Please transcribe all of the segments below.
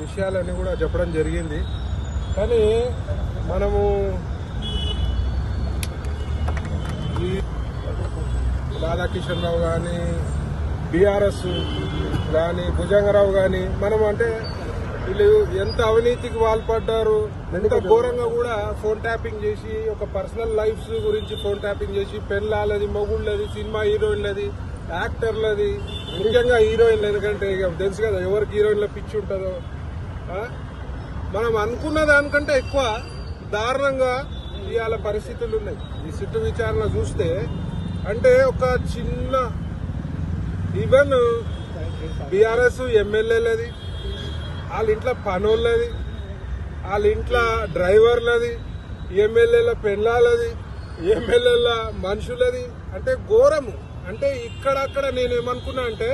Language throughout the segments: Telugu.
విషయాలన్నీ కూడా చెప్పడం జరిగింది. కానీ మనము ఈ రాధాకిషన్ రావు కానీ బీఆర్ఎస్ కానీ భుజంగరావు కానీ మనం అంటే వీళ్ళు ఎంత అవినీతికి పాల్పడ్డారు, ఎంత ఘోరంగా కూడా ఫోన్ ట్యాపింగ్ చేసి ఒక పర్సనల్ లైఫ్స్ గురించి ఫోన్ ట్యాపింగ్ చేసి పెళ్ళాలది, మొగుళ్ళది, సినిమా హీరోయిన్లది, యాక్టర్లది, ముఖ్యంగా హీరోయిన్లు. ఎందుకంటే ఇక తెలుసు కదా ఎవరికి హీరోయిన్ల పిచ్చి ఉంటుందో. మనం అనుకున్న దానికంటే ఎక్కువ దారుణంగా ఇవాళ పరిస్థితులు ఉన్నాయి. ఈ సిట్టు విచారణ చూస్తే అంటే ఒక చిన్న ఈవెన్ బీఆర్ఎస్ ఎమ్మెల్యేలది, వాళ్ళ ఇంట్లో పనోళ్ళది, వాళ్ళ ఇంట్లో డ్రైవర్లది, ఎమ్మెల్యేల పెళ్ళాలది, ఎమ్మెల్యేల మనుషులది, అంటే ఘోరము. అంటే ఇక్కడక్కడ నేనేమనుకున్నా అంటే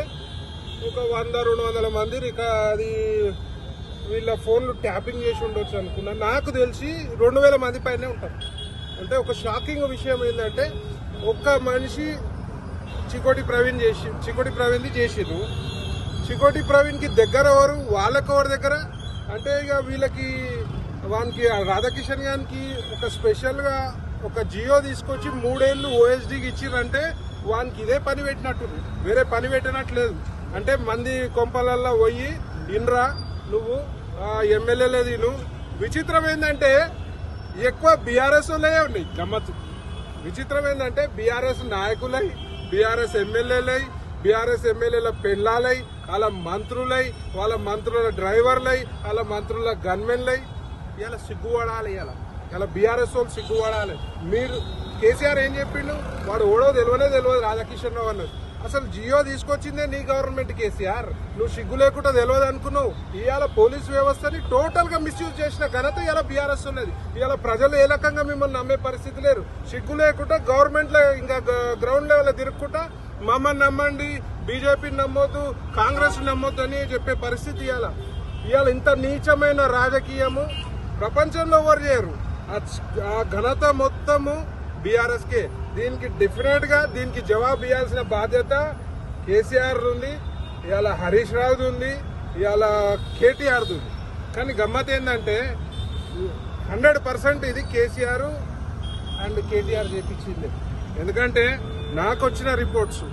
ఒక 100-200 మంది అది వీళ్ళ ఫోన్లు ట్యాపింగ్ చేసి ఉండొచ్చు అనుకున్నా. నాకు తెలిసి 2000 మంది పైనే ఉంటారు. అంటే ఒక షాకింగ్ విషయం ఏంటంటే ఒక్క మనిషి చికోటి ప్రవీణ్ది చేసిరు. చికోటి ప్రవీణ్ కి దగ్గర ఎవరు, వాళ్ళకి ఎవరి దగ్గర అంటే ఇక వీళ్ళకి వానికి రాధాకిషన్ గారికి ఒక స్పెషల్ గా ఒక జియో తీసుకొచ్చి 3 ఏళ్లు ఓఎస్డీకి ఇచ్చిరంటే వానికి ఇదే పని పెట్టినట్టు, వేరే పని పెట్టినట్లేదు. అంటే మంది కొంపలల్లో పోయి ఇన్రా నువ్వు ఎమ్మెల్యేలది. నువ్వు విచిత్రం ఏంటంటే ఎక్కువ బీఆర్ఎస్ వాళ్ళే ఉన్నాయి. గమ్మత్తు విచిత్రం ఏంటంటే బీఆర్ఎస్ నాయకులై, బీఆర్ఎస్ ఎమ్మెల్యేలై, బీఆర్ఎస్ ఎమ్మెల్యేల పెళ్ళాలై, వాళ్ళ మంత్రులై, వాళ్ళ మంత్రుల డ్రైవర్లై, వాళ్ళ మంత్రుల గన్మెన్లై. ఇలా సిగ్గుపడాలి. ఇలా బీఆర్ఎస్ వాళ్ళు సిగ్గుపడాలి. మీరు కేసీఆర్ ఏం చెప్పిండు, వాడు ఓడో తెలియదు రాధాకిషన్ రావు అన్నది. అసలు జియో తీసుకొచ్చిందే నీ గవర్నమెంట్ కేసీఆర్. నువ్వు సిగ్గు లేకుండా తెలియదు అనుకున్నావు. ఇవాళ పోలీస్ వ్యవస్థని టోటల్ గా మిస్యూజ్ చేసిన ఘనత ఇలా బీఆర్ఎస్ ఉన్నది. ఇవాళ ప్రజలు ఏ రకంగా మిమ్మల్ని నమ్మే పరిస్థితి లేరు. సిగ్గు లేకుండా గవర్నమెంట్ లో ఇంకా గ్రౌండ్ లెవెల్ లో తిరుక్కుంటా మమ్మల్ని నమ్మండి, బీజేపీని నమ్మొద్దు, కాంగ్రెస్ నమ్మొద్దు అని చెప్పే పరిస్థితి ఇవాళ ఇంత నీచమైన రాజకీయము ప్రపంచంలో ఎవరు చేయరు. ఆ ఘనత మొత్తము బీఆర్ఎస్ కే. దీనికి డెఫినెట్ గా దీనికి జవాబు ఇవ్వాల్సిన బాధ్యత కేసీఆర్ ఉంది, ఇవాళ హరీష్ రావుది ఉంది, ఇవాళ కేటీఆర్ ఉంది. కానీ గమ్మత్ ఏంటంటే 100% ఇది కేసీఆర్ అండ్ కేటీఆర్ చేపించింది. ఎందుకంటే నాకు వచ్చిన రిపోర్ట్స్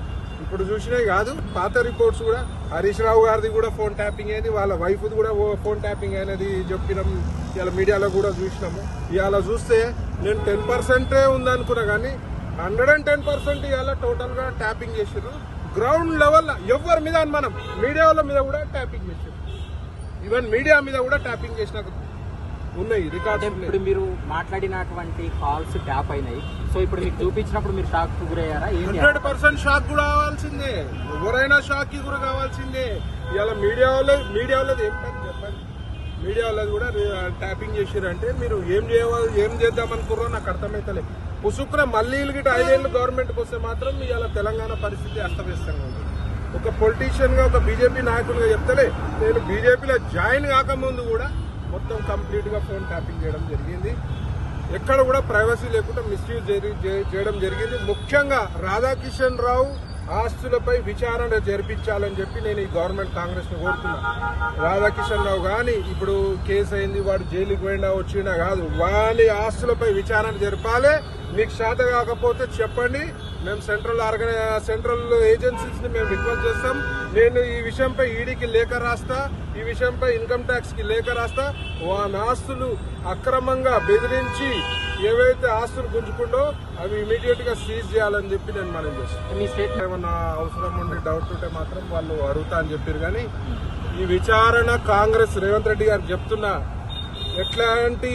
ఇప్పుడు చూసినవి కాదు, పాత రిపోర్ట్స్ కూడా హరీష్ రావు గారిది కూడా ఫోన్ ట్యాపింగ్ అయింది, వాళ్ళ వైఫ్ కూడా ఫోన్ ట్యాపింగ్ అనేది చెప్పినాం. ఇవాళ మీడియాలో కూడా చూసినాము. ఇవాళ చూస్తే నేను 10% ఉందనుకున్నా కానీ 110% ఇవాళ టోటల్ గా ట్యాపింగ్ చేసారు. గ్రౌండ్ లెవెల్ ఎవరి మీద మనం మీడియాల మీద కూడా ట్యాపింగ్ చేసారు. ఈవెన్ మీడియా మీద కూడా ట్యాపింగ్ చేసిన ఉన్నాయి రికార్డ్స్. ఇప్పుడు మీరు మాట్లాడినటువంటి కాల్స్ ట్యాప్ అయినాయి. సో ఇప్పుడు మీకు చూపించినప్పుడు మీరు షాక్ గురయ్యారా? 100% షాక్ కూడా కావాల్సిందే, ఎవరైనా షాక్ కి గురి కావాల్సిందే. ఇవాళ మీడియా వాళ్ళది ఏం చెప్పండి, మీడియా వాళ్ళది కూడా ట్యాపింగ్ చేసారంటే మీరు ఏం చేద్దామనుకుర్రో నాకు అర్థమైతలే. పుసుకున మళ్ళీ 5 ఏళ్ళు గవర్నమెంట్కి వస్తే మాత్రం ఇవాళ తెలంగాణ పరిస్థితి అస్తవ్యస్తంగా ఉంది. ఒక పొలిటీషియన్ గా, ఒక బీజేపీ నాయకులుగా చెప్తలే, నేను బీజేపీలో జాయిన్ కాకముందు కూడా మొత్తం కంప్లీట్ గా ఫోన్ ట్యాపింగ్ చేయడం జరిగింది. ఎక్కడ కూడా ప్రైవసీ లేకుండా మిస్యూజ్ చేయడం జరిగింది. ముఖ్యంగా రాధాకిషన్ రావు ఆస్తులపై విచారణ జరిపించాలని చెప్పి నేను ఈ గవర్నమెంట్ కాంగ్రెస్ ని కోరుతున్నా. రాధాకిషన్ రావు గాని ఇప్పుడు కేసు అయింది, వాడు జైలుకి పోయినా వచ్చినా కాదు, వాని ఆస్తులపై విచారణ జరపాలి. మీకు శాత కాకపోతే చెప్పండి, మేము సెంట్రల్ ఏజెన్సీస్ ని మేము రిక్వెస్ట్ చేస్తాం. నేను ఈ విషయంపై ఈడీకి లేఖ రాస్తా, ఈ విషయంపై ఇన్కమ్ ట్యాక్స్ కి లేఖ రాస్తా. వాని ఆస్తులు అక్రమంగా బెదిరించి ఏవైతే ఆస్తులు గుంజుకుండో అవి ఇమీడియట్ గా సీజ్ చేయాలని చెప్పి నేను మనం చేస్తాను. మీ స్టేట్ ఏమన్నా అవసరం ఉండి డౌట్ ఉంటే మాత్రం వాళ్ళు అడుగుతా అని చెప్పారు. కానీ ఈ విచారణ కాంగ్రెస్ రేవంత్ రెడ్డి గారు చెప్తున్నా, ఎట్లాంటి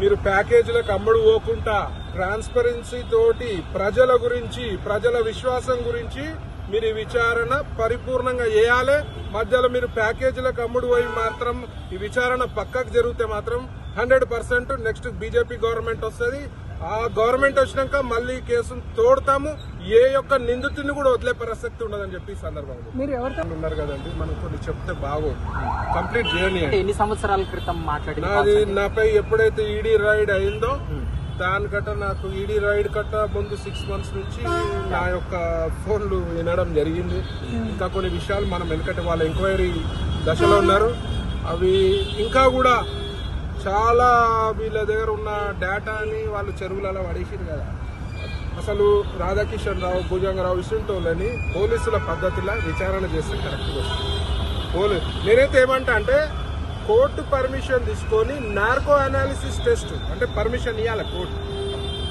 మీరు ప్యాకేజీలకు అమ్ముడు పోకుండా ట్రాన్స్పరెన్సీ తోటి ప్రజల గురించి, ప్రజల విశ్వాసం గురించి మీరు ఈ విచారణ పరిపూర్ణంగా చేయాలి. మధ్యలో మీరు ప్యాకేజీలకు అమ్ముడు పోయి మాత్రం ఈ విచారణ పక్కకు జరిగితే మాత్రం 100% నెక్స్ట్ బీజేపీ గవర్నమెంట్ వస్తుంది. ఆ గవర్నమెంట్ వచ్చినాక మళ్ళీ కేసును తోడతాము. ఏ యొక్క నిందితుడిని కూడా వదిలే ప్రసక్తి ఉండదని చెప్పి ఈ సందర్భంలో మీరు ఎవరితో ఉన్నారు కదండి, మనం కొన్ని చెప్తే బాగోదు. కంప్లీట్ జర్నీ ఎన్ని సంవత్సరాల క్రితం నాది నాపై ఎప్పుడైతే ఈడీ రైడ్ అయిందో దానికట్ట నాకు ఈడీ రైడ్ కట్ట ముందు 6 months నుంచి నా యొక్క ఫోన్లు వినడం జరిగింది. ఇంకా కొన్ని విషయాలు మనం ఎందుకంటే వాళ్ళ ఎంక్వైరీ దశలో ఉన్నారు, అవి ఇంకా కూడా చాలా వీళ్ళ దగ్గర ఉన్న డేటాని వాళ్ళు చెరువులలో పడేసారు కదా. అసలు రాధాకిషన్ రావు, భుజంగరావు ఇసుంటోళ్ళని పోలీసుల పద్ధతిలో విచారణ చేస్తే కరెక్ట్గా వస్తుంది. నేనైతే ఏమంటా అంటే కోర్టు పర్మిషన్ తీసుకొని నార్కో అనాలిసిస్ టెస్ట్ అంటే పర్మిషన్ ఇవ్వాలి కోర్టు.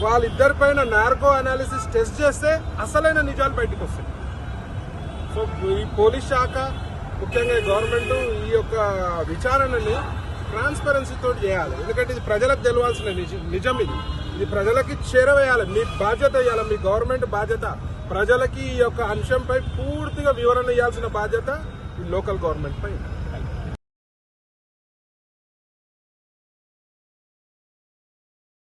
వాళ్ళిద్దరిపైన నార్కో అనాలిసిస్ టెస్ట్ చేస్తే అసలైన నిజాలు బయటకు వస్తాయి. సో ఈ పోలీస్ శాఖ ముఖ్యంగా గవర్నమెంట్ ఈ యొక్క విచారణని ట్రాన్స్పరెన్సీతో చేయాలి. ఎందుకంటే ఇది ప్రజలకు తెలవాల్సిన నిజం. ఇది ప్రజలకి చేరవేయాలి. మీ బాధ్యత ఇవ్వాలి. మీ గవర్నమెంట్ బాధ్యత ప్రజలకి ఈ యొక్క అంశంపై పూర్తిగా వివరణ ఇవ్వాల్సిన బాధ్యత ఈ లోకల్ గవర్నమెంట్ పై.